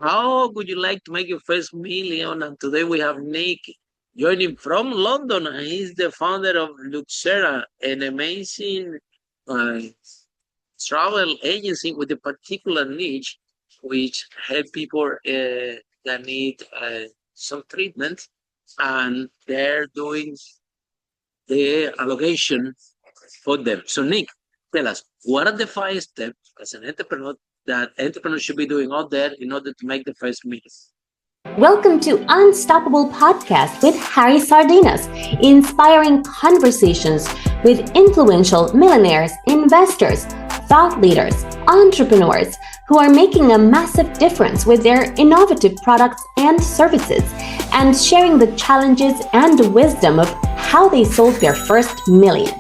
How would you like to make your first million? And today we have Nick joining from London, and he's the founder of Luxxera, an amazing uh, travel agency with a particular niche, which help people that need some treatment, and they're doing the allocation for them. So, Nick, tell us, what are the 5 steps as an entrepreneur that entrepreneurs should be doing out there in order to make the first million? Welcome to Unstoppable Podcast with Harry Sardinas, inspiring conversations with influential millionaires, investors, thought leaders, entrepreneurs who are making a massive difference with their innovative products and services, and sharing the challenges and wisdom of how they sold their first million.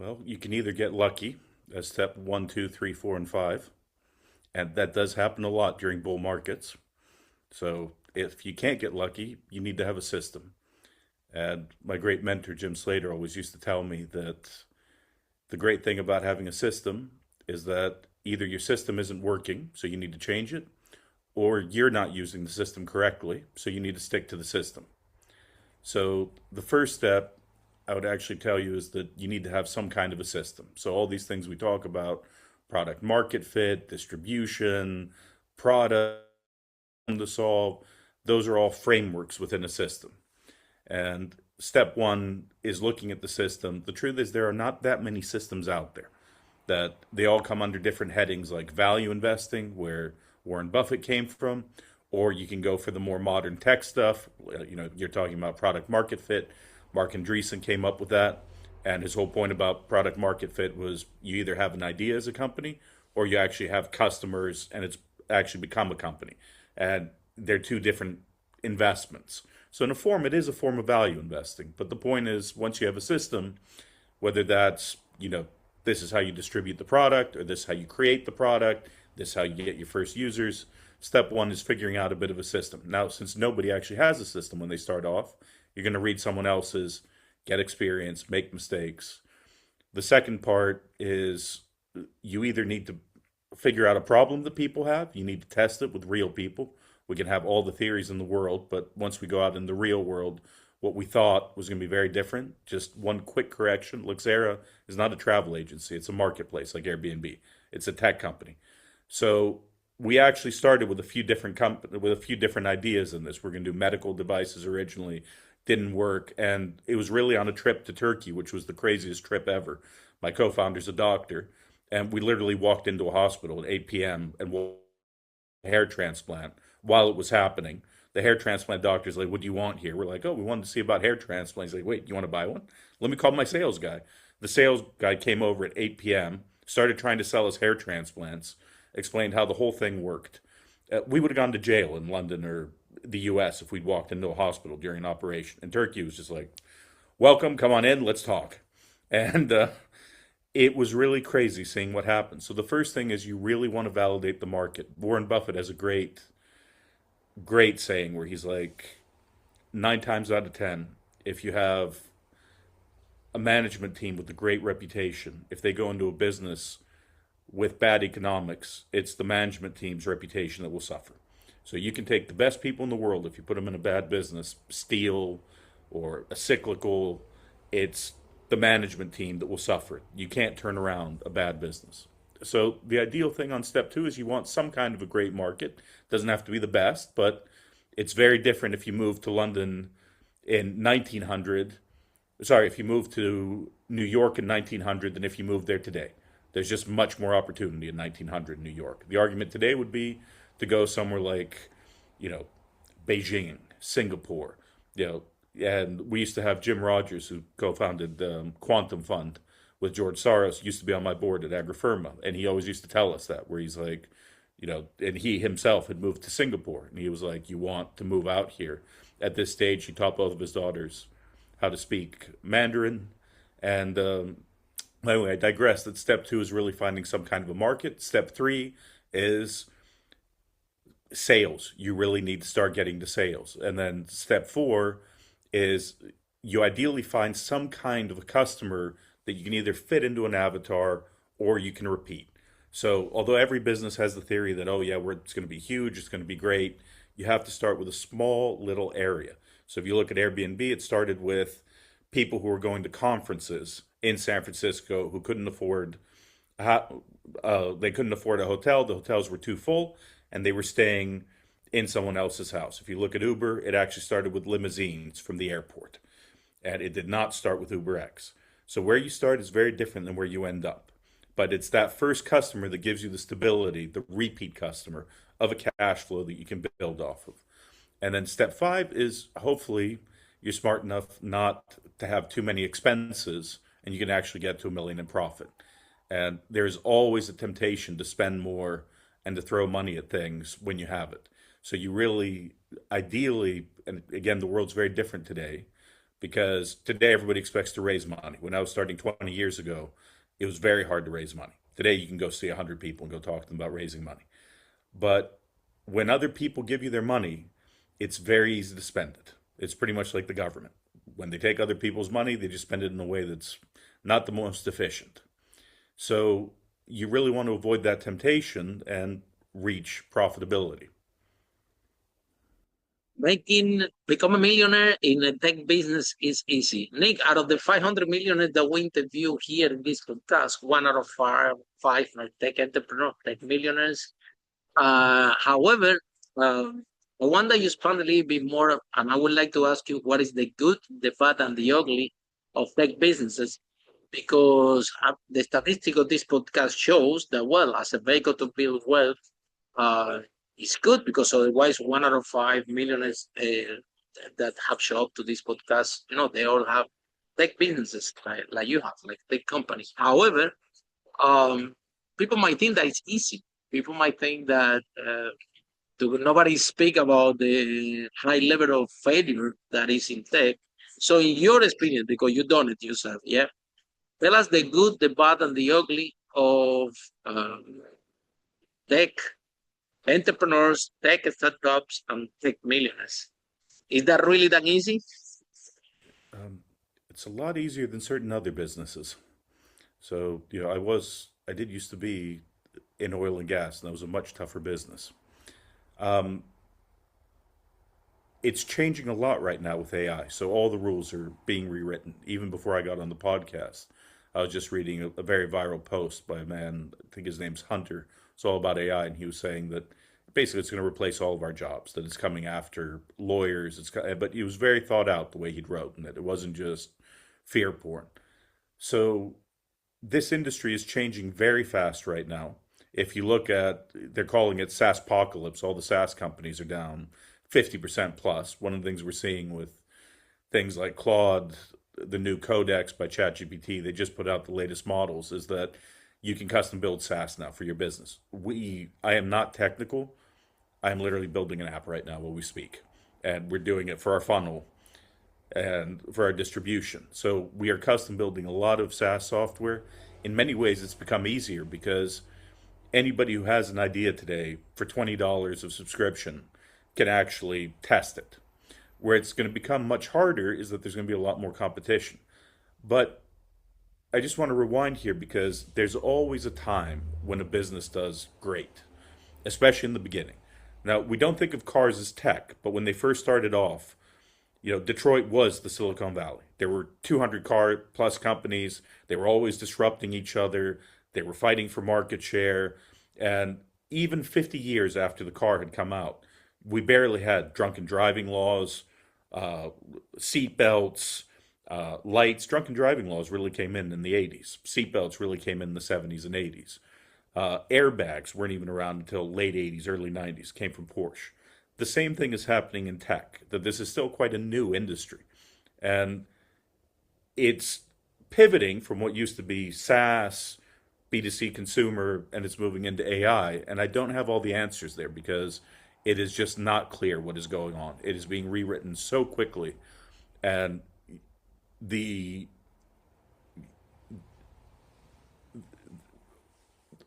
Well, you can either get lucky as step one, two, three, four, and five, and that does happen a lot during bull markets. So if you can't get lucky, you need to have a system. And my great mentor, Jim Slater, always used to tell me that the great thing about having a system is that either your system isn't working, so you need to change it, or you're not using the system correctly, so you need to stick to the system. So the first step I would actually tell you is that you need to have some kind of a system. So all these things we talk about, product market fit, distribution, product to solve, those are all frameworks within a system. And step one is looking at the system. The truth is there are not that many systems out there that they all come under different headings like value investing, where Warren Buffett came from, or you can go for the more modern tech stuff. You're talking about product market fit. Mark Andreessen came up with that, and his whole point about product market fit was you either have an idea as a company or you actually have customers and it's actually become a company. And they're two different investments. So in a form, it is a form of value investing. But the point is, once you have a system, whether that's, this is how you distribute the product, or this is how you create the product, this is how you get your first users. Step one is figuring out a bit of a system. Now, since nobody actually has a system when they start off, you're going to read someone else's, get experience, make mistakes. The second part is you either need to figure out a problem that people have, you need to test it with real people. We can have all the theories in the world, but once we go out in the real world, what we thought was going to be very different. Just one quick correction: Luxxera is not a travel agency; it's a marketplace like Airbnb. It's a tech company. So we actually started with with a few different ideas in this. We're going to do medical devices originally, didn't work, and it was really on a trip to Turkey, which was the craziest trip ever. My co-founder's a doctor, and we literally walked into a hospital at 8 p.m. and hair transplant while it was happening. The hair transplant doctor's like, "What do you want here?" We're like, "Oh, we wanted to see about hair transplants." He's like, "Wait, you want to buy one? Let me call my sales guy." The sales guy came over at 8 p.m., started trying to sell us hair transplants, explained how the whole thing worked. We would have gone to jail in London or the US if we'd walked into a hospital during an operation. And Turkey was just like, "Welcome, come on in, let's talk." And it was really crazy seeing what happened. So the first thing is you really want to validate the market. Warren Buffett has a great saying where he's like, 9 times out of 10, if you have a management team with a great reputation, if they go into a business with bad economics, it's the management team's reputation that will suffer. So you can take the best people in the world, if you put them in a bad business, steel or a cyclical, it's the management team that will suffer. You can't turn around a bad business. So the ideal thing on step two is you want some kind of a great market. Doesn't have to be the best, but it's very different if you move to London in 1900. Sorry, if you move to New York in 1900 than if you moved there today. There's just much more opportunity in 1900 New York. The argument today would be to go somewhere like, you know, Beijing, Singapore, you know, and we used to have Jim Rogers, who co-founded Quantum Fund with George Soros, used to be on my board at Agrifirma, and he always used to tell us that, where he's like, and he himself had moved to Singapore, and he was like, "You want to move out here." At this stage, he taught both of his daughters how to speak Mandarin, and anyway, I digress. That step two is really finding some kind of a market. Step three is sales. You really need to start getting to sales. And then step four is you ideally find some kind of a customer that you can either fit into an avatar or you can repeat. So, although every business has the theory that, oh, yeah, it's going to be huge, it's going to be great, you have to start with a small little area. So, if you look at Airbnb, it started with people who were going to conferences in San Francisco who couldn't afford they couldn't afford a hotel. The hotels were too full, and they were staying in someone else's house. If you look at Uber, it actually started with limousines from the airport, and it did not start with UberX. So where you start is very different than where you end up. But it's that first customer that gives you the stability, the repeat customer of a cash flow that you can build off of. And then step five is hopefully you're smart enough not to have too many expenses and you can actually get to 1 million in profit. And there's always a temptation to spend more and to throw money at things when you have it. So you really, ideally, and again, the world's very different today because today everybody expects to raise money. When I was starting 20 years ago, it was very hard to raise money. Today you can go see 100 people and go talk to them about raising money. But when other people give you their money, it's very easy to spend it. It's pretty much like the government. When they take other people's money, they just spend it in a way that's not the most efficient. So you really want to avoid that temptation and reach profitability. Become a millionaire in a tech business is easy. Nick, out of the 500 millionaires that we interview here in this podcast, 1 out of five are tech entrepreneurs, tech millionaires. However, I want that you expand a little bit more, and I would like to ask you what is the good, the bad, and the ugly of tech businesses, because the statistic of this podcast shows that, well, as a vehicle to build wealth, uh, it's good because otherwise 1 out of 5 millionaires that have shown up to this podcast, they all have tech businesses like you have, like tech companies. However, um, people might think that it's easy. People might think that nobody speak about the high level of failure that is in tech. So in your experience, because you've done it yourself, yeah, tell us the good, the bad, and the ugly of tech entrepreneurs, tech startups, and tech millionaires. Is that really that easy? Um, it's a lot easier than certain other businesses. So, I did used to be in oil and gas, and that was a much tougher business. Um, it's changing a lot right now with AI. So all the rules are being rewritten. Even before I got on the podcast, I was just reading a very viral post by a man, I think his name's Hunter. It's all about AI, and he was saying that basically it's going to replace all of our jobs, that it's coming after lawyers. But he was very thought out the way he'd wrote, and that it wasn't just fear porn. So this industry is changing very fast right now. If you look at, they're calling it SaaS apocalypse. All the SaaS companies are down 50% plus. One of the things we're seeing with things like Claude, the new Codex by ChatGPT, they just put out the latest models, is that you can custom build SaaS now for your business. I am not technical. I am literally building an app right now while we speak. And we're doing it for our funnel and for our distribution. So we are custom building a lot of SaaS software. In many ways, it's become easier because anybody who has an idea today for $20 of subscription can actually test it. Where it's going to become much harder is that there's going to be a lot more competition. But I just want to rewind here because there's always a time when a business does great, especially in the beginning. Now, we don't think of cars as tech, but when they first started off, Detroit was the Silicon Valley. There were 200 car plus companies. They were always disrupting each other. They were fighting for market share. And even 50 years after the car had come out, we barely had drunken driving laws, seat belts, lights. Drunken driving laws really came in the 80s. Seat belts really came in the 70s and 80s. Airbags weren't even around until late 80s, early 90s, came from Porsche. The same thing is happening in tech, that this is still quite a new industry. And it's pivoting from what used to be SaaS, B2C consumer, and it's moving into AI. And I don't have all the answers there because it is just not clear what is going on. It is being rewritten so quickly. And the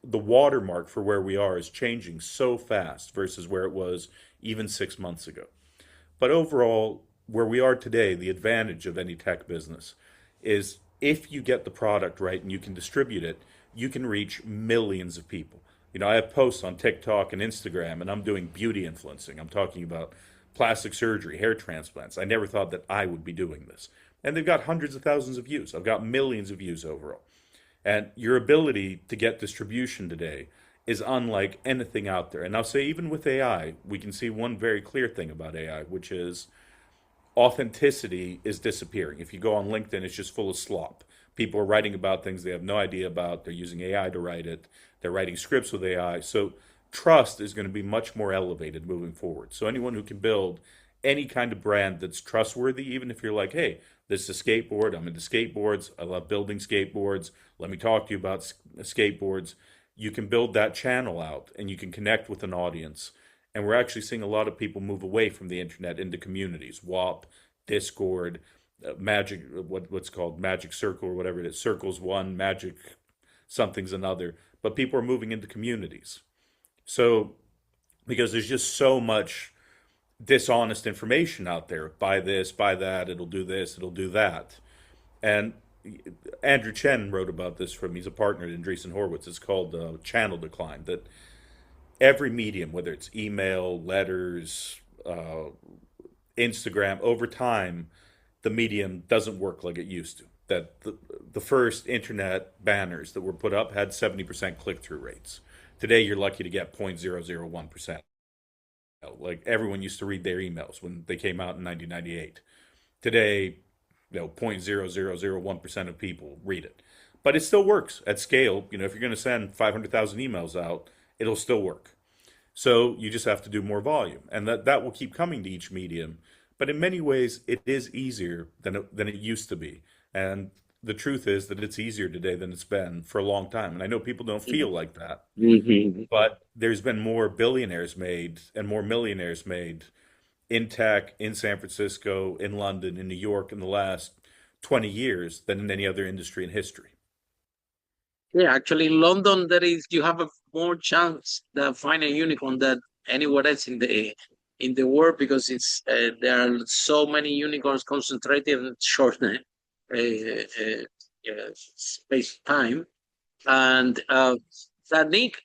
watermark for where we are is changing so fast versus where it was even 6 months ago. But overall, where we are today, the advantage of any tech business is if you get the product right and you can distribute it, you can reach millions of people. I have posts on TikTok and Instagram, and I'm doing beauty influencing. I'm talking about plastic surgery, hair transplants. I never thought that I would be doing this. And they've got hundreds of thousands of views. I've got millions of views overall. And your ability to get distribution today is unlike anything out there. And I'll say, even with AI, we can see one very clear thing about AI, which is authenticity is disappearing. If you go on LinkedIn, it's just full of slop. People are writing about things they have no idea about. They're using AI to write it. They're writing scripts with AI. So trust is going to be much more elevated moving forward. So anyone who can build any kind of brand that's trustworthy, even if you're like, hey, this is a skateboard, I'm into skateboards, I love building skateboards, let me talk to you about skateboards. You can build that channel out and you can connect with an audience. And we're actually seeing a lot of people move away from the internet into communities, WAP, Discord, Magic, what's called Magic Circle or whatever it is, Circle's one, Magic something's another. But people are moving into communities. So, because there's just so much dishonest information out there. Buy this, buy that, it'll do this, it'll do that. And Andrew Chen wrote about this from, he's a partner at Andreessen Horowitz. It's called channel decline. That every medium, whether it's email, letters, Instagram, over time, the medium doesn't work like it used to. That the first internet banners that were put up had 70% click-through rates. Today, you're lucky to get 0.001%. Like everyone used to read their emails when they came out in 1998. Today, 0.0001% of people read it. But it still works at scale. If you're going to send 500,000 emails out, it'll still work. So you just have to do more volume. And that will keep coming to each medium. But in many ways, it is easier than it used to be. And the truth is that it's easier today than it's been for a long time. And I know people don't feel like that. Mm-hmm. But there's been more billionaires made and more millionaires made in tech, in San Francisco, in London, in New York in the last 20 years than in any other industry in history. Yeah, actually, in London, you have a more chance to find a unicorn than anywhere else in the world, because there are so many unicorns concentrated in short space time. And Nick,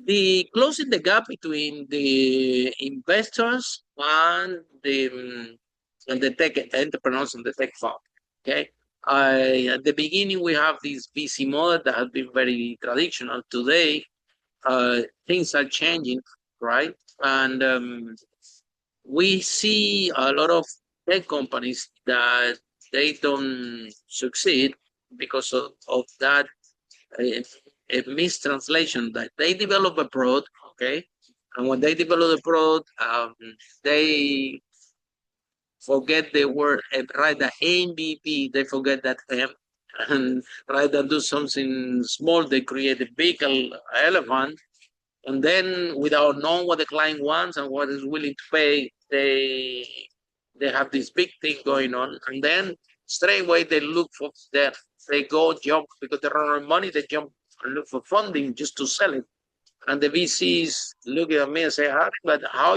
the closing the gap between the investors and the tech entrepreneurs and the tech fund. Okay. At the beginning, we have this VC model that has been very traditional. Today, things are changing, right? And we see a lot of tech companies that they don't succeed because of that a mistranslation, that they develop a product, okay? And when they develop a product, they forget the word, write the MVP, they forget that M, and rather than do something small, they create a big elephant. And then, without knowing what the client wants and what is willing to pay, they have this big thing going on. And then straight away they look for that. They go jump because they run out of money. They jump and look for funding just to sell it. And the VCs look at me and say, but how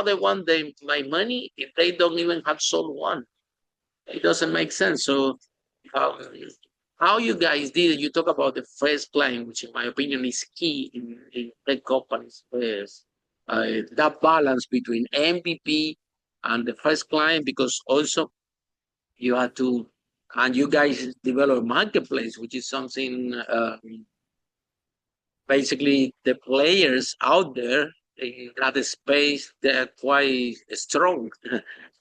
they want my money if they don't even have sold one? It doesn't make sense. So um, how you guys did it, you talk about the first client, which in my opinion is key in tech companies, is that balance between MVP and the first client, because also you have to, and you guys develop a marketplace, which is something, basically the players out there in that space, they're quite strong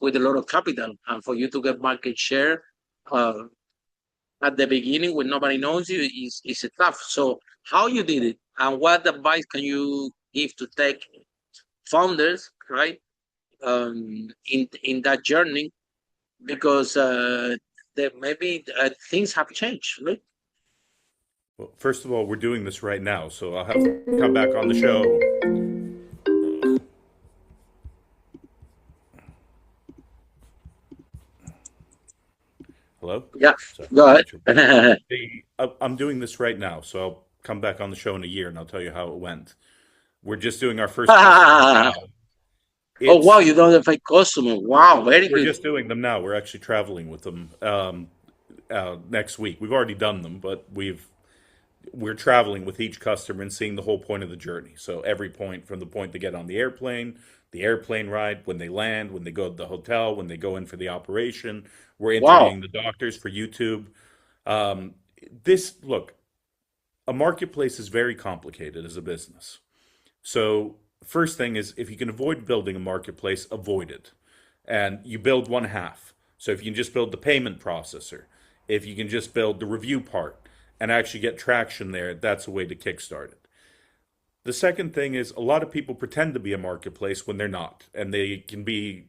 with a lot of capital. And for you to get market share at the beginning when nobody knows you is tough. So how you did it, and what advice can you give to tech founders, right? In that journey, because maybe things have changed, right? Well, first of all, we're doing this right now, so I'll have to come back on the show. Hello? Yeah, So, go ahead. I'm doing this right now, so I'll come back on the show in a year and I'll tell you how it went. We're just doing our first customer now. Oh, wow, you don't have a customer. Wow, very We're good. just doing them now. We're actually traveling with them next week. We've already done them, but we're traveling with each customer and seeing the whole point of the journey. So every point from the point they get on the airplane ride, when they land, when they go to the hotel, when they go in for the operation. We're Wow. interviewing the doctors for YouTube. Um, this look, a marketplace is very complicated as a business. So first thing is if you can avoid building a marketplace, avoid it. And you build one half. So if you can just build the payment processor, if you can just build the review part and actually get traction there, that's a way to kickstart it. The second thing is a lot of people pretend to be a marketplace when they're not, and they can be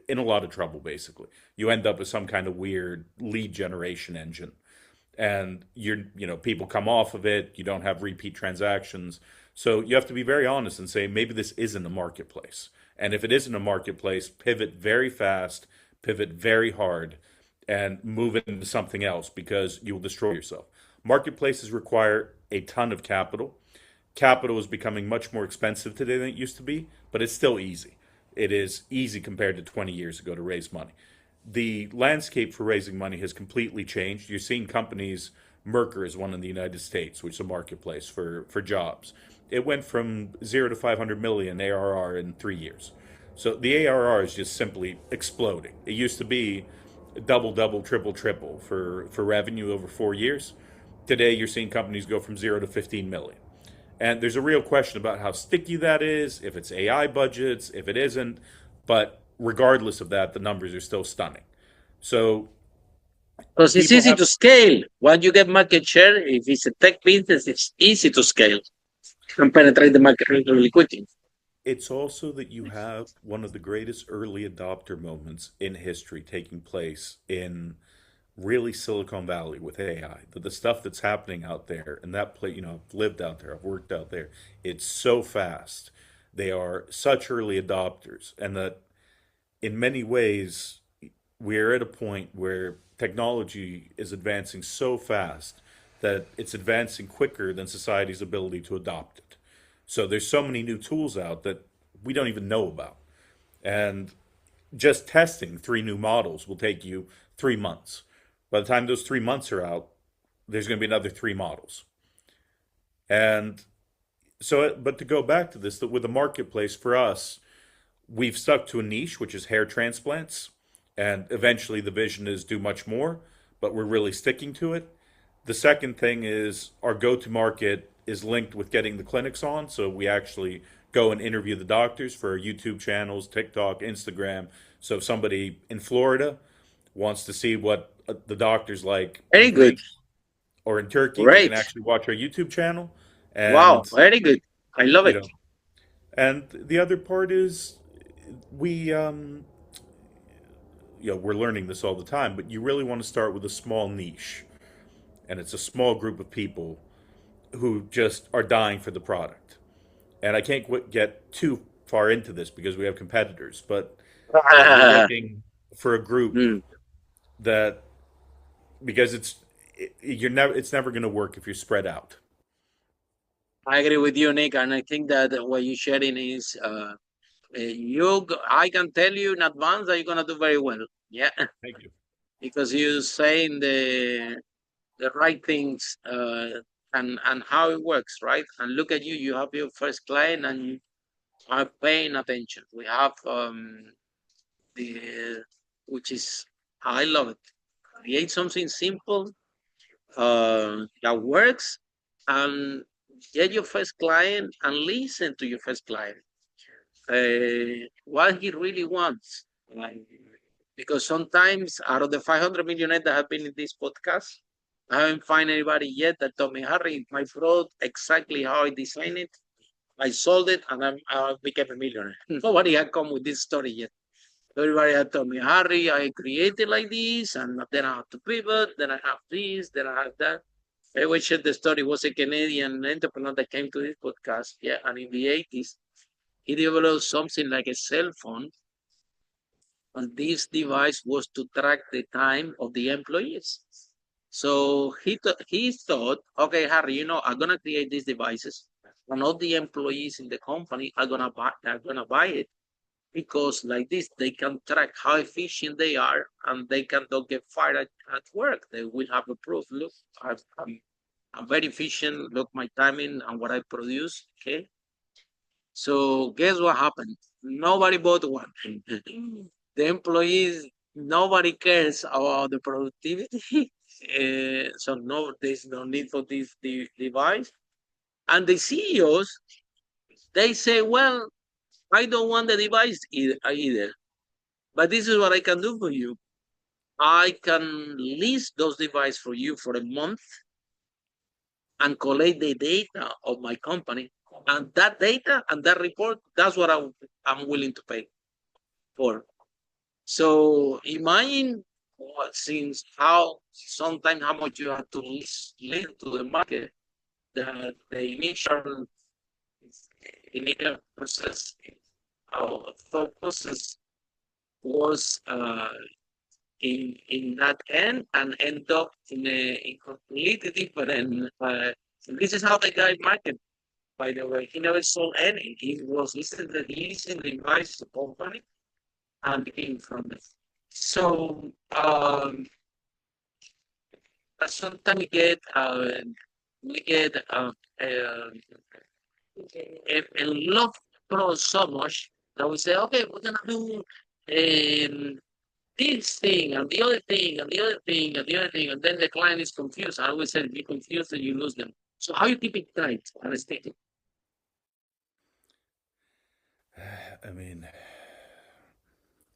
in a lot of trouble basically. You end up with some kind of weird lead generation engine and people come off of it, you don't have repeat transactions. So you have to be very honest and say maybe this isn't a marketplace. And if it isn't a marketplace, pivot very fast, pivot very hard, and move into something else because you will destroy yourself. Marketplaces require a ton of capital. Capital is becoming much more expensive today than it used to be, but it's still easy. It is easy compared to 20 years ago to raise money. The landscape for raising money has completely changed. You're seeing companies, Mercer is one in the United States, which is a marketplace for jobs. It went from 0 to 500 million ARR in 3 years. So the ARR is just simply exploding. It used to be double, double, triple, triple for revenue over 4 years. Today, you're seeing companies go from 0 to 15 million. And there's a real question about how sticky that is, if it's AI budgets, if it isn't. But regardless of that, the numbers are still stunning. So Because it's people easy have, to scale. Once you get market share, if it's a tech business, it's easy to scale and penetrate the market really, really quickly. it's also that you have one of the greatest early adopter moments in history taking place in really Silicon Valley with AI. The stuff that's happening out there and that play, I've lived out there, I've worked out there. It's so fast. They are such early adopters, and that in many ways we're at a point where technology is advancing so fast that it's advancing quicker than society's ability to adopt it. So there's so many new tools out that we don't even know about. And just testing three new models will take you 3 months. By the time those 3 months are out, there's going to be another three models. And so, but to go back to this, that with the marketplace for us, we've stuck to a niche, which is hair transplants. And eventually the vision is do much more, but we're really sticking to it. The second thing is our go to market is linked with getting the clinics on. So we actually go and interview the doctors for our YouTube channels, TikTok, Instagram. So if somebody in Florida wants to see what the doctor's like in Very good. Greece or in Turkey, they can Great. actually watch our YouTube channel. Wow. And, Very good. I love you it. know, and the other part is we, we're learning this all the time, but you really want to start with a small niche. And it's a small group of people who just are dying for the product. And I can't get too far into this because we have competitors, but we're looking for a group Mm, that because it's never going to work if you're spread out. I agree with you, Nick, and I think that what you're sharing is I can tell you in advance that you're gonna do very well. Yeah, Thank you. because you're saying the right things and how it works, right? And look at you, you have your first client and you are paying attention. We have the which is I love it. Create something simple that works and get your first client and listen to your first client. What he really wants. Like, because sometimes out of the 500 millionaires that have been in this podcast, I haven't found anybody yet that told me, Harry, my product exactly how I designed it. I sold it and I became a millionaire. Nobody had come with this story yet. Everybody had told me, Harry, I created like this, and then I have to pivot, then I have this, then I have that. I always shared the story. Was a Canadian entrepreneur that came to this podcast, yeah, and in the 80s, he developed something like a cell phone, and this device was to track the time of the employees. So he thought, okay, Harry, I'm gonna create these devices, and all the employees in the company are gonna buy it because like this they can track how efficient they are and they can don't get fired at work. They will have a proof. Look, I'm very efficient. Look my timing and what I produce. Okay. So guess what happened? Nobody bought one. The employees, nobody cares about the productivity. So no, there's no need for this device. And the CEOs, they say, well, I don't want the device either. But this is what I can do for you. I can list those devices for you for a month and collect the data of my company. And that data and that report, that's what I'm willing to pay for. So imagine since how sometimes how much you have to list to the market, the initial process thought process was in that end and end up in completely different. This is how the guy market. By the way, he never sold any. He was listed the leasing device company and became from it. So sometimes we get a love pro so much that we say, okay, we're gonna do this thing and the other thing and the other thing and the other thing, and then the client is confused. I always say, be confused and you lose them. So how you keep it tight and sticky? I mean,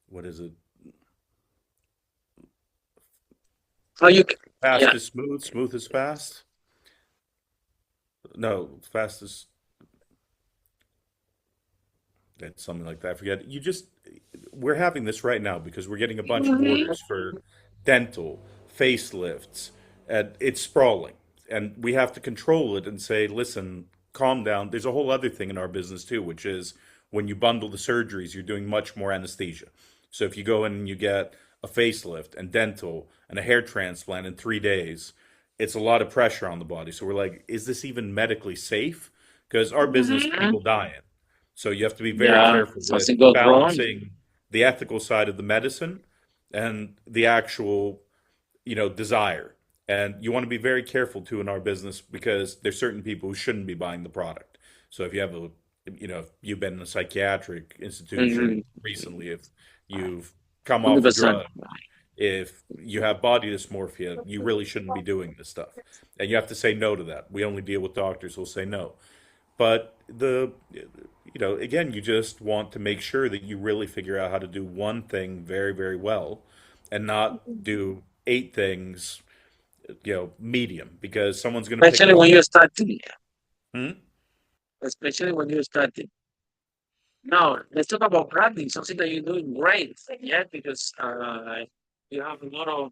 what is it? How you? Fast Yeah. is smooth, smooth is fast. No, fast is it's something like that. I forget. We're having this right now because we're getting a bunch of orders for dental, facelifts, and it's sprawling. And we have to control it and say, listen, calm down. There's a whole other thing in our business too, which is when you bundle the surgeries, you're doing much more anesthesia. So if you go in and you get a facelift and dental and a hair transplant in 3 days, it's a lot of pressure on the body. So we're like, is this even medically safe? Because our business, Mhm. people dying. So you have to be very Yeah. careful with Something goes wrong. balancing the ethical side of the medicine and the actual, desire. And you want to be very careful too in our business because there's certain people who shouldn't be buying the product. So if you've been in a psychiatric institution Mhm. recently, if you've come off a 100%. drug, if you have body dysmorphia, you really shouldn't be doing this stuff. And you have to say no to that. We only deal with doctors who'll say no. But again, you just want to make sure that you really figure out how to do one thing very, very well and not do eight things, medium, because someone's going to pick Especially up. when you're starting. Hmm? Especially when you're starting. Now, let's talk about branding, something that you're doing great. Yeah, because you have a lot of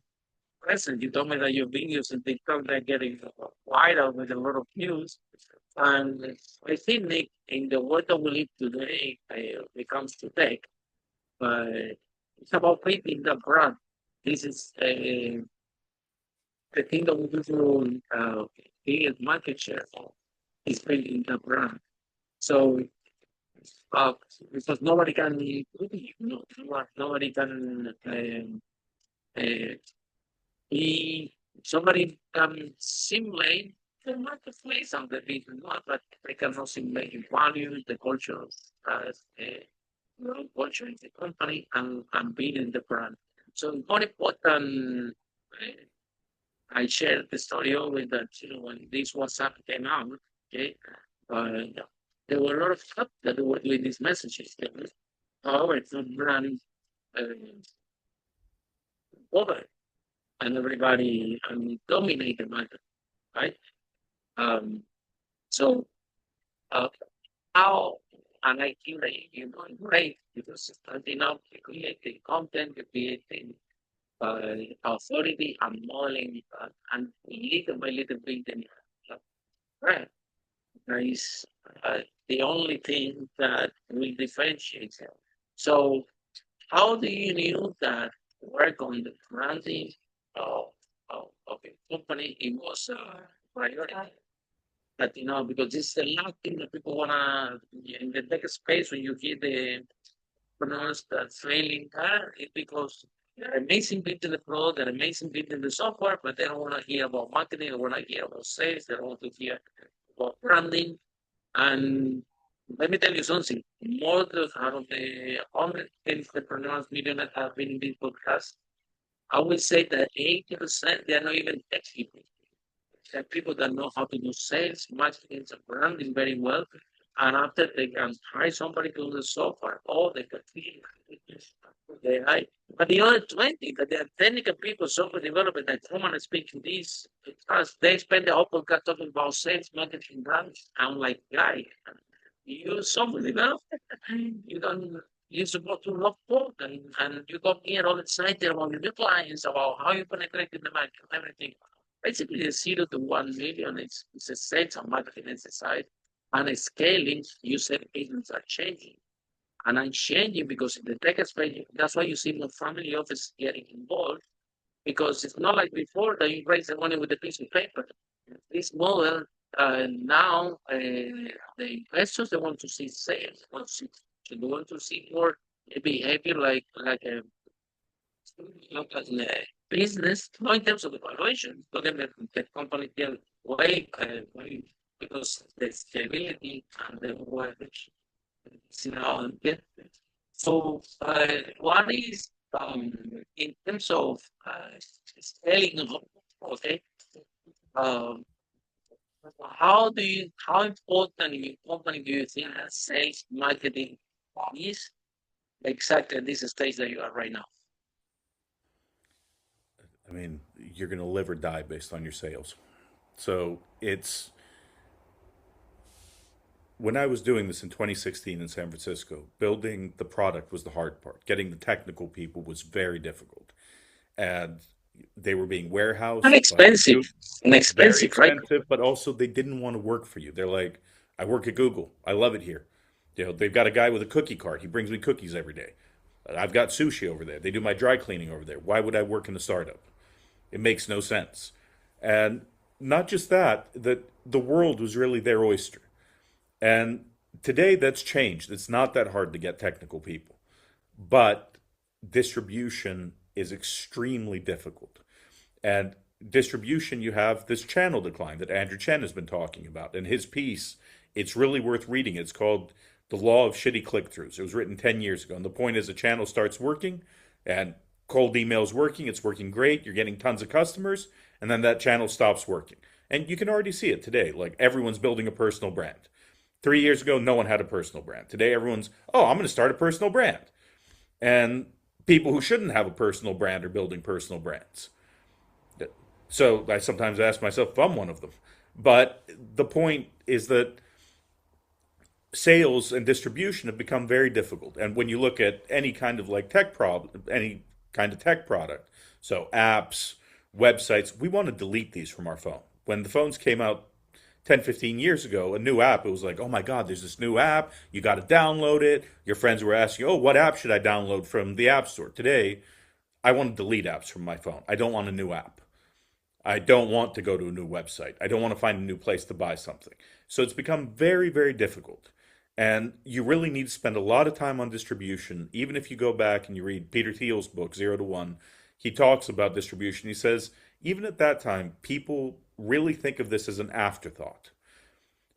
presence. You told me that your videos and TikTok are getting wider with a lot of views. And I think, Nick, in the world that we live today, when it comes to tech, but it's about creating the brand. This is the thing that we do to create market share is building the brand. So uh, because nobody can, nobody can uh, be, somebody can simulate the marketplace and the business, but they cannot simulate the values, the culture, culture in the company and building the brand. So more important, I shared the story always that, when this WhatsApp came out, okay, uh, there were a lot of stuff that were doing these messages. However, it's not brand uh, over and everybody dominate the market, right? Um, so uh, how, and I think that you're doing great because starting out, you creating content, you creating authority and modeling, and little by little bit, then you have brand. That is the only thing that will differentiate them. So how do you knew that work on the branding of, of a company it was a priority? That because this is the last thing that people wanna in the tech space when you hear the pronounced that failing car, it because They're amazing people in the product, they're amazing people in the software, but they don't want to hear about marketing, they don't want to hear about sales, they don't want to hear about branding. And let me tell you something, more than out of the 100 entrepreneurs, millionaires have been in this podcast, I would say that 80% they're not even tech people. There are people that know how to do sales, marketing, and branding very well. And after they can hire somebody to do the software, or they can feel they hire. But the other 20, that they are technical people, software development, that come and speak to these, because they spend the whole podcast talking about sales, marketing, branding. I'm like, guy, you software developer, you don't. You're supposed to love code and you come here all excited about your new clients, about how you penetrate in the market, everything. Basically, the 0 to 1 million is a sales and marketing exercise. And scaling, you said agents are changing. And I'm changing because in the tech space, that's why you see more family office getting involved. Because it's not like before that you raise the money with a piece of paper. This model, now, the investors, they want to see sales, they want to see more behavior like a look at the business, not in terms of the valuation, but then the company can way, because the stability and the leverage is now get. So, what is in terms of scaling of, okay, um, how important in your company do you think that sales marketing is exactly at this stage that you are right now? I mean, you're going to live or die based on your sales. So it's when I was doing this in 2016 in San Francisco, building the product was the hard part. Getting the technical people was very difficult. And they were being And warehoused by expensive, and very expensive, right? expensive, but also they didn't want to work for you. They're like, I work at Google. I love it here. You know, they've got a guy with a cookie cart. He brings me cookies every day. I've got sushi over there. They do my dry cleaning over there. Why would I work in a startup? It makes no sense. And not just that, that the world was really their oyster. And today that's changed. It's not that hard to get technical people, but distribution is extremely difficult. And distribution, you have this channel decline that Andrew Chen has been talking about. And his piece, it's really worth reading. It's called The Law of Shitty Click Throughs. It was written 10 years ago. And the point is, a channel starts working and cold email's working. It's working great. You're getting tons of customers. And then that channel stops working. And you can already see it today. Like everyone's building a personal brand. 3 years ago, no one had a personal brand. Today, everyone's, oh, I'm going to start a personal brand. And people who shouldn't have a personal brand are building personal brands. So I sometimes ask myself if I'm one of them. But the point is that sales and distribution have become very difficult. And when you look at any kind of like tech problem, any kind of tech product, so apps, websites, we want to delete these from our phone. When the phones came out 10, 15 years ago, a new app, it was like, oh my God, there's this new app. You got to download it. Your friends were asking, oh, what app should I download from the App Store? Today, I want to delete apps from my phone. I don't want a new app. I don't want to go to a new website. I don't want to find a new place to buy something. So it's become very, very difficult. And you really need to spend a lot of time on distribution. Even if you go back and you read Peter Thiel's book, 0 to 1, he talks about distribution. He says, even at that time, people really think of this as an afterthought.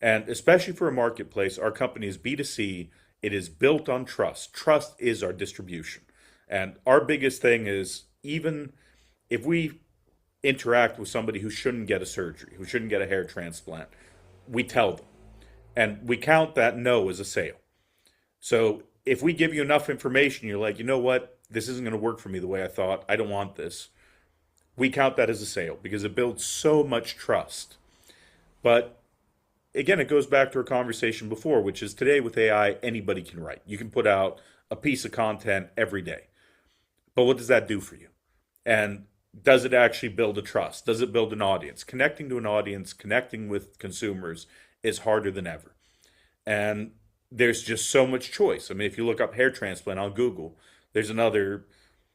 And especially for a marketplace, our company is B2C. It is built on trust. Trust is our distribution. And our biggest thing is even if we interact with somebody who shouldn't get a surgery, who shouldn't get a hair transplant, we tell them. And we count that no as a sale. So if we give you enough information, you're like, you know what? This isn't going to work for me the way I thought. I don't want this. We count that as a sale because it builds so much trust. But again, it goes back to our conversation before, which is today with AI, anybody can write. You can put out a piece of content every day. But what does that do for you? And does it actually build a trust? Does it build an audience? Connecting to an audience, connecting with consumers is harder than ever. And there's just so much choice. I mean, if you look up hair transplant on Google, there's another,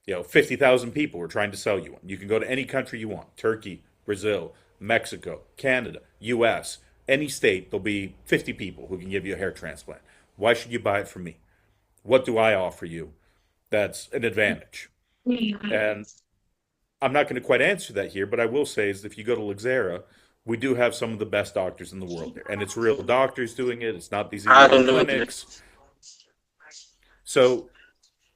50,000 people are trying to sell you one. You can go to any country you want, Turkey, Brazil, Mexico, Canada, US, any state, there'll be 50 people who can give you a hair transplant. Why should you buy it from me? What do I offer you that's an advantage? And I'm not going to quite answer that here, but I will say is if you go to Luxxera, we do have some of the best doctors in the world there. And it's real doctors doing it. It's not these illegal Absolutely. clinics. So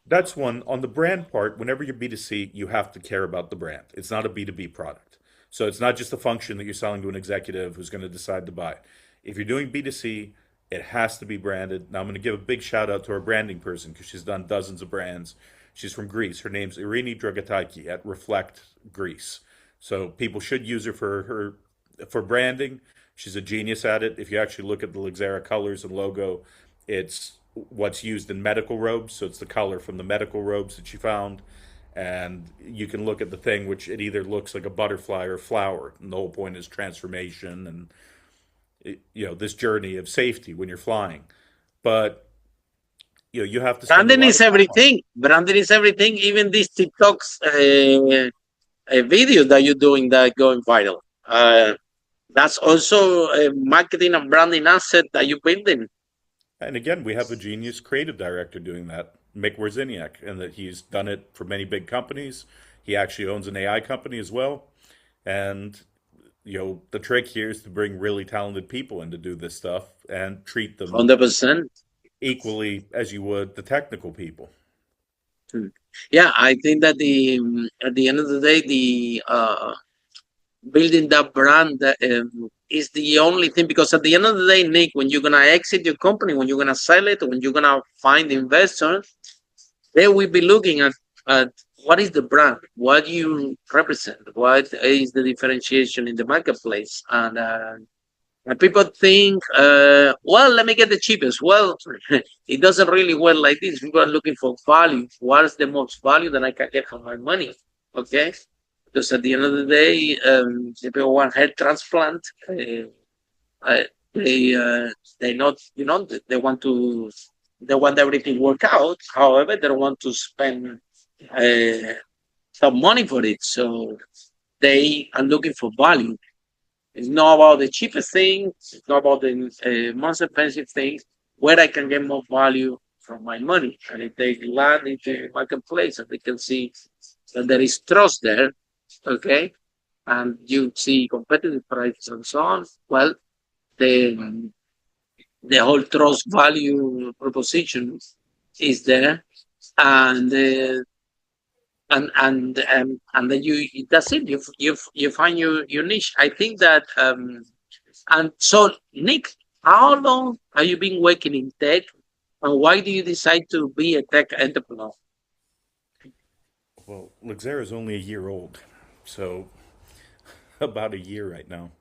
that's one. On the brand part, whenever you're B2C, you have to care about the brand. It's not a B2B product. So it's not just a function that you're selling to an executive who's going to decide to buy it. If you're doing B2C, it has to be branded. Now, I'm going to give a big shout out to our branding person because she's done dozens of brands. She's from Greece. Her name's Irini Dragataiki at Reflect Greece. So people should use her for branding. She's a genius at it. If you actually look at the Luxxera colors and logo, it's what's used in medical robes. So it's the color from the medical robes that she found. And you can look at the thing, which it either looks like a butterfly or a flower. And the whole point is transformation and this journey of safety when you're flying. But you have to spend a Branding lot is of time on it. everything. Branding is everything. Even these TikToks videos that you're doing that going viral. That's also a marketing and branding asset that you're building. And again, we have a genius creative director doing that, Mick Warziniak, and that he's done it for many big companies. He actually owns an AI company as well. And the trick here is to bring really talented people in to do this stuff and treat them 100%. equally as you would the technical people. Yeah, I think that at the end of the day, the building that brand is the only thing, because at the end of the day, Nick, when you're gonna exit your company, when you're gonna sell it, when you're gonna find investors, they will be looking at what is the brand, what you represent, what is the differentiation in the marketplace, and people think, well, let me get the cheapest. Well, it doesn't really work like this. People are looking for value. What is the most value that I can get for my money? Okay, because at the end of the day, if people want head transplant, uh, they they not they want everything work out. However, they don't want to spend uh, some money for it, so they are looking for value. It's not about the cheapest thing. It's not about the most expensive things. Where I can get more value from my money, and if they land into the marketplace and they can see that there is trust there, okay, and you see competitive prices and so on. Well, the the whole trust value proposition is there, and and then you that's it. You find your niche. I think that and so Nick, how long have you been working in tech, and why do you decide to be a tech entrepreneur? Well, Luxera is only a year old, so about a year right now.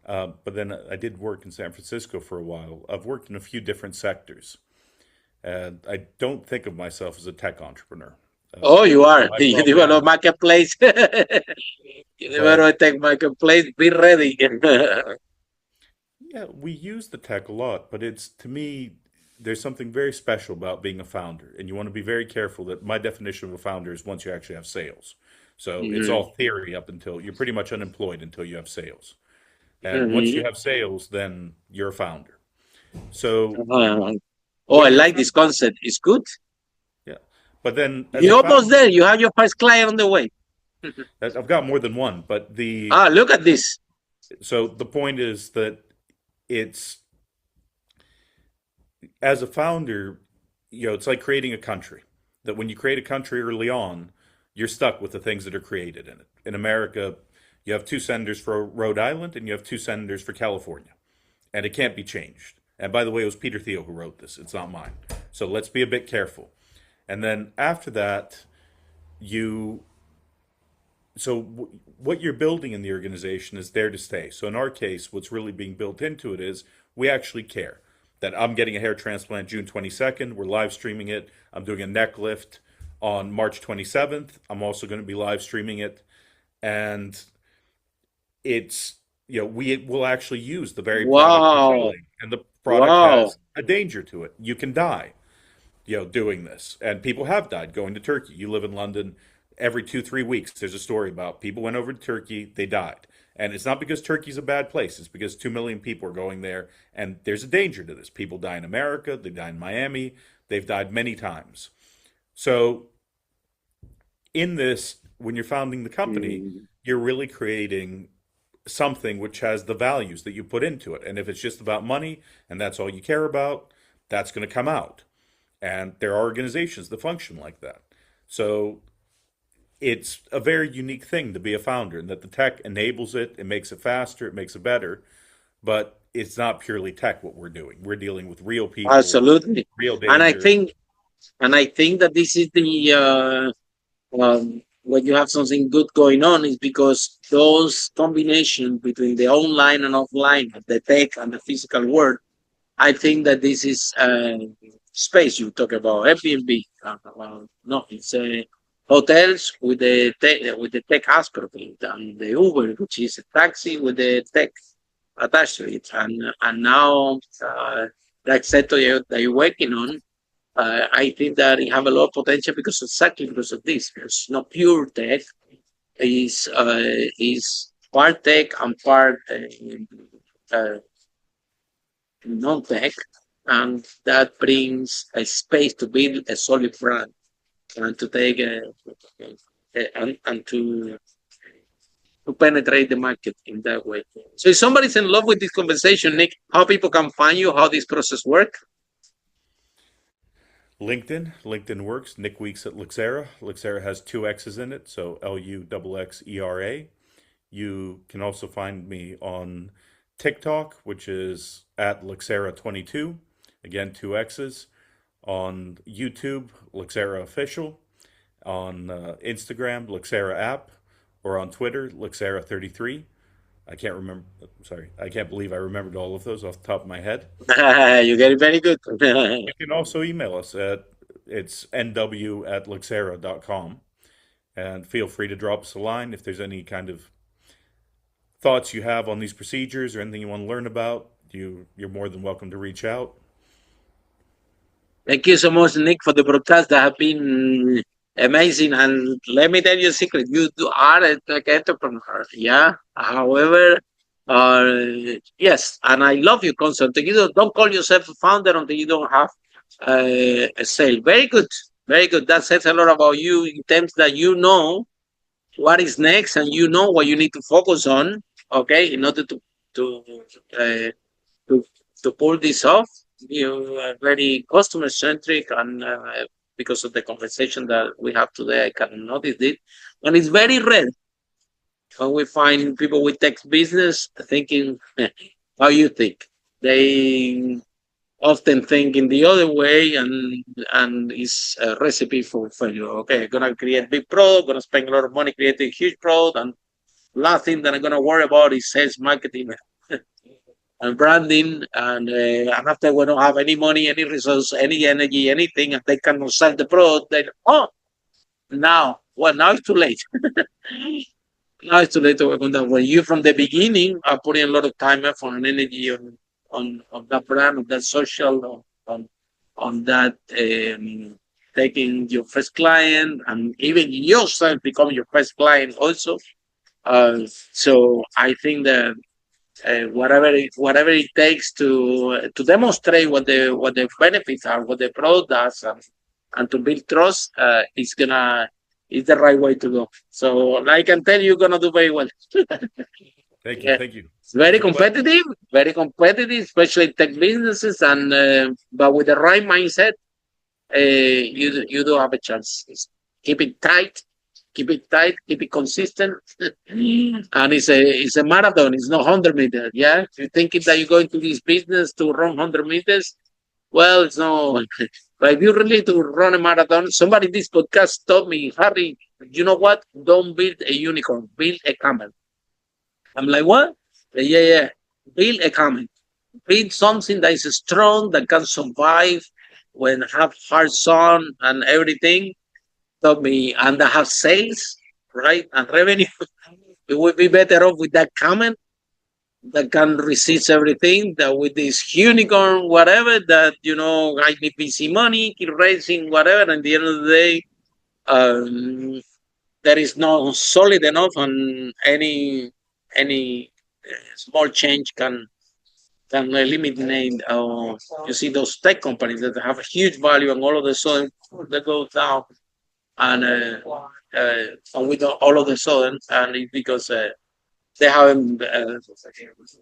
But then I did work in San Francisco for a while. I've worked in a few different sectors, and I don't think of myself as a tech entrepreneur. Oh, you are. I You probably develop am, marketplace. You but develop a tech marketplace. Be ready. yeah, we use the tech a lot. But it's to me, there's something very special about being a founder, and you want to be very careful that my definition of a founder is once you actually have sales. So it's Mhm, all theory up until you're pretty much unemployed until you have sales. And once you mhm. have sales, then you're a founder. So Uh, oh, I what you're like this trying, concept. It's good. yeah. But then as a You're almost there. founder, You have your first client on the way. I've got more than one. But Ah, look at this. the point is that it's as a founder, it's like creating a country. That when you create a country early on, you're stuck with the things that are created in it. In America, you have two senators for Rhode Island and you have two senators for California, and it can't be changed. And by the way, it was Peter Thiel who wrote this. It's not mine. So let's be a bit careful. And then after that, you what you're building in the organization is there to stay. So in our case, what's really being built into it is we actually care that I'm getting a hair transplant June 22nd. We're live streaming it. I'm doing a neck lift on March 27th. I'm also going to be live streaming it. And it's, we will actually use the very product we're Wow. selling. And the product Wow. has a danger to it. You can die, doing this. And people have died going to Turkey. You live in London. Every 2, 3 weeks, there's a story about people went over to Turkey, they died. And it's not because Turkey's a bad place. It's because 2 million people are going there, and there's a danger to this. People die in America, they die in Miami, they've died many times. So in this, when you're founding the company, Mm. you're really creating something which has the values that you put into it. And if it's just about money and that's all you care about, that's going to come out. And there are organizations that function like that. So it's a very unique thing to be a founder, and that the tech enables it, it makes it faster, it makes it better, but it's not purely tech what we're doing. We're dealing with real people, Absolutely. real And I danger. think and I think that this is the when you have something good going on is because those combination between the online and offline, the tech and the physical world. I think that this is space you talk about Airbnb. No, it's hotels with the tech aspect of it, and the Uber, which is a taxi with the tech attached to it, and now that sector that you're working on. I think that it have a lot of potential because exactly because of this. It's not pure tech. Is part tech and part uh, non-tech, and that brings a space to build a solid brand and to take and to penetrate the market in that way. So if somebody's in love with this conversation, Nick, how people can find you, how this process work? LinkedIn works. Nick Weeks at Luxxera. Luxxera has two X's in it, so LUXXERA. You can also find me on TikTok, which is at Luxxera22. Again, two X's. On YouTube, Luxxera Official. On Instagram, Luxxera App. Or on Twitter, Luxxera33. I can't remember. Sorry, I can't believe I remembered all of those off the top of my head. You get it very good. You can also email us at it's nw at luxera.com, and feel free to drop us a line if there's any kind of thoughts you have on these procedures or anything you want to learn about. You're more than welcome to reach out. Thank you so much, Nick, for the broadcast that have been amazing. And let me tell you a secret: are a tech entrepreneur. Yeah. However, yes, and I love your concept. You don't call yourself a founder until you don't have a sale. Very good, very good. That says a lot about you in terms that you know what is next and you know what you need to focus on. Okay, in order to uh, to to pull this off. You are very customer centric, and because of the conversation that we have today, I can notice it. And it's very rare when we find people with tech business thinking how you think. They often think in the other way, and it's a recipe for failure. Okay, gonna create big product, gonna spend a lot of money creating huge product, and last thing that I'm gonna worry about is sales marketing and branding, and after we don't have any money, any resource, any energy, anything, and they cannot sell the product, then now it's too late. Now it's too late to work on that. When you from the beginning are putting a lot of time, effort, and energy on that brand, on that social, on that taking your first client, and even yourself become your first client also. So I think that whatever it takes to demonstrate what the benefits are, what the product does, and to build trust, is the right way to go. So I can tell you, you're gonna do very well. Thank you. Yeah, Thank you. it's It was a pleasure. very competitive, especially tech businesses, and but with the right mindset, you do have a chance. Keep it tight, keep it consistent, and it's a marathon. It's not 100 meters. Yeah, if you thinking that you're going to this business to run 100 meters, well, it's no. But if you really to run a marathon, somebody in this podcast told me, Harry, you know what? Don't build a unicorn, build a camel. I'm like, what? Yeah, yeah. Build a camel. Build something that is strong, that can survive when have hard sun and everything. Told me, and that have sales, right? And revenue. It would be better off with that camel that can resist everything that with this unicorn, whatever, that, I need VC money, keep raising, whatever. And at the end of the day, um, there is no solid enough, and any small change can eliminate. You see those tech companies that have a huge value, and all of a sudden they go down. and we don't all of a sudden, and it's because they haven't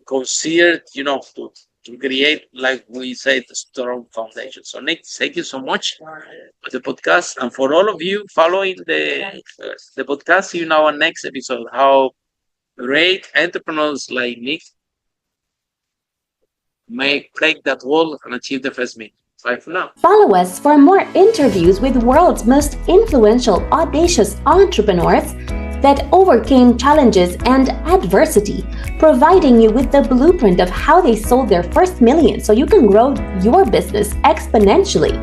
considered, to create, like we say, the strong foundation. So Nick, thank you so much for the podcast, and for all of you following the podcast. See you in our next episode. How great entrepreneurs like Nick may break that wall and achieve the first million. Bye for now. Follow us for more interviews with world's most influential, audacious entrepreneurs that overcame challenges and adversity, providing you with the blueprint of how they sold their first million so you can grow your business exponentially.